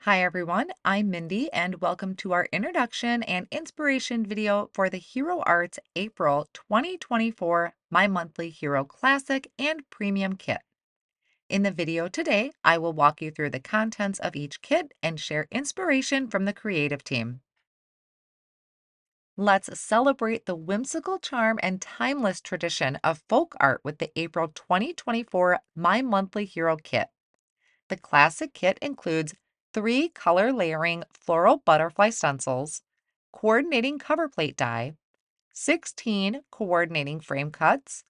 Hi everyone, I'm Mindy and welcome to our introduction and inspiration video for the Hero Arts April 2024 My Monthly Hero Classic and Premium Kit. In the video today, I will walk you through the contents of each kit and share inspiration from the creative team. Let's celebrate the whimsical charm and timeless tradition of folk art with the April 2024 My Monthly Hero Kit. The classic kit includes 3 color layering floral butterfly stencils, coordinating cover plate die, 16 coordinating frame cuts,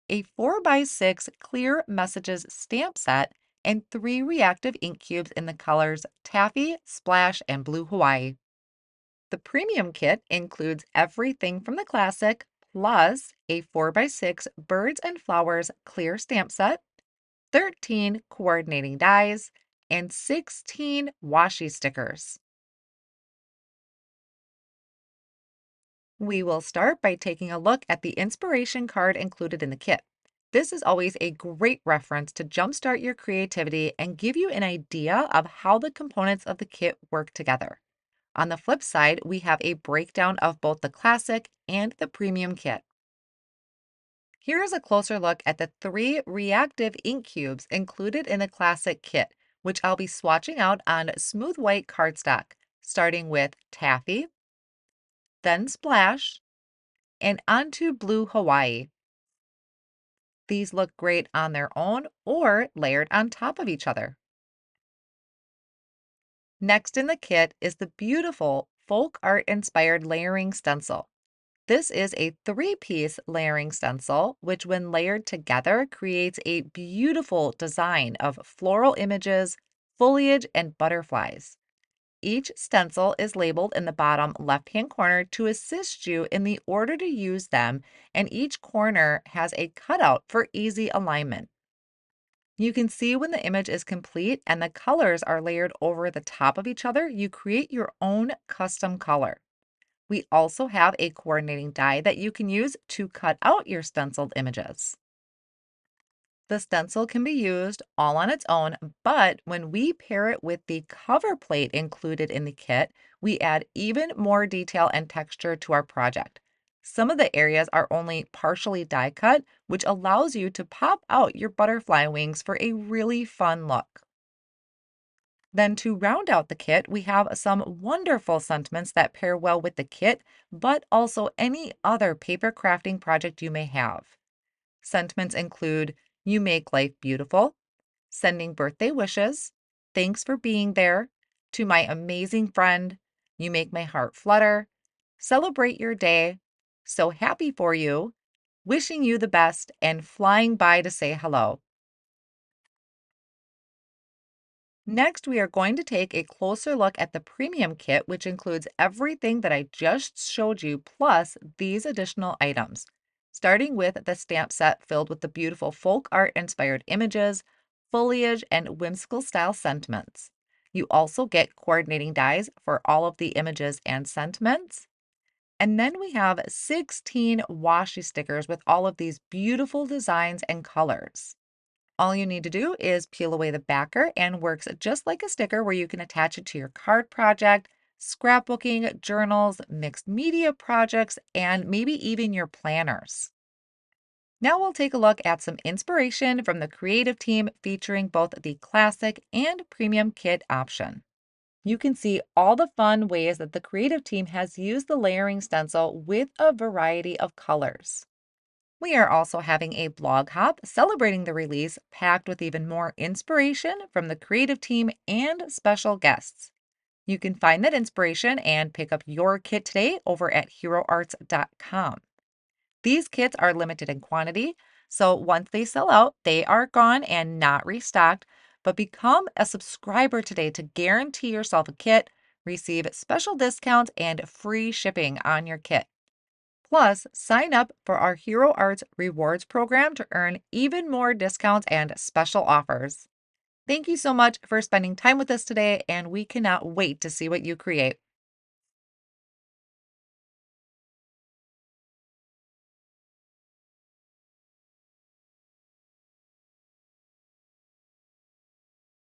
a 4x6 clear messages stamp set, and 3 reactive ink cubes in the colors Taffy, Splash, and Blue Hawaii. The premium kit includes everything from the classic, plus a 4x6 birds and flowers clear stamp set, 13 coordinating dies, and 16 washi stickers. We will start by taking a look at the inspiration card included in the kit. This is always a great reference to jumpstart your creativity and give you an idea of how the components of the kit work together. On the flip side, we have a breakdown of both the classic and the premium kit. Here is a closer look at the 3 reactive ink cubes included in the classic kit, which I'll be swatching out on smooth white cardstock, starting with Taffy, then Splash, and onto Blue Hawaii. These look great on their own or layered on top of each other. Next in the kit is the beautiful folk art inspired layering stencil. This is a 3-piece layering stencil, which when layered together creates a beautiful design of floral images, foliage, and butterflies. Each stencil is labeled in the bottom left-hand corner to assist you in the order to use them, and each corner has a cutout for easy alignment. You can see when the image is complete and the colors are layered over the top of each other, you create your own custom color. We also have a coordinating die that you can use to cut out your stenciled images. The stencil can be used all on its own, but when we pair it with the cover plate included in the kit, we add even more detail and texture to our project. Some of the areas are only partially die cut, which allows you to pop out your butterfly wings for a really fun look. Then to round out the kit, we have some wonderful sentiments that pair well with the kit, but also any other paper crafting project you may have. Sentiments include "You make life beautiful," "Sending birthday wishes," "Thanks for being there," "To my amazing friend," "You make my heart flutter," "Celebrate your day," "So happy for you," "Wishing you the best," and "Flying by to say hello." Next, we are going to take a closer look at the premium kit, which includes everything that I just showed you, plus these additional items. Starting with the stamp set filled with the beautiful folk art inspired images, foliage, and whimsical style sentiments. You also get coordinating dies for all of the images and sentiments. And then we have 16 washi stickers with all of these beautiful designs and colors. All you need to do is peel away the backer and works just like a sticker where you can attach it to your card project, scrapbooking, journals, mixed media projects, and maybe even your planners. Now we'll take a look at some inspiration from the creative team featuring both the classic and premium kit option. You can see all the fun ways that the creative team has used the layering stencil with a variety of colors. We are also having a blog hop celebrating the release, packed with even more inspiration from the creative team and special guests. You can find that inspiration and pick up your kit today over at heroarts.com. These kits are limited in quantity, so once they sell out, they are gone and not restocked. But become a subscriber today to guarantee yourself a kit, receive special discounts, and free shipping on your kit. Plus, sign up for our Hero Arts Rewards program to earn even more discounts and special offers. Thank you so much for spending time with us today, and we cannot wait to see what you create.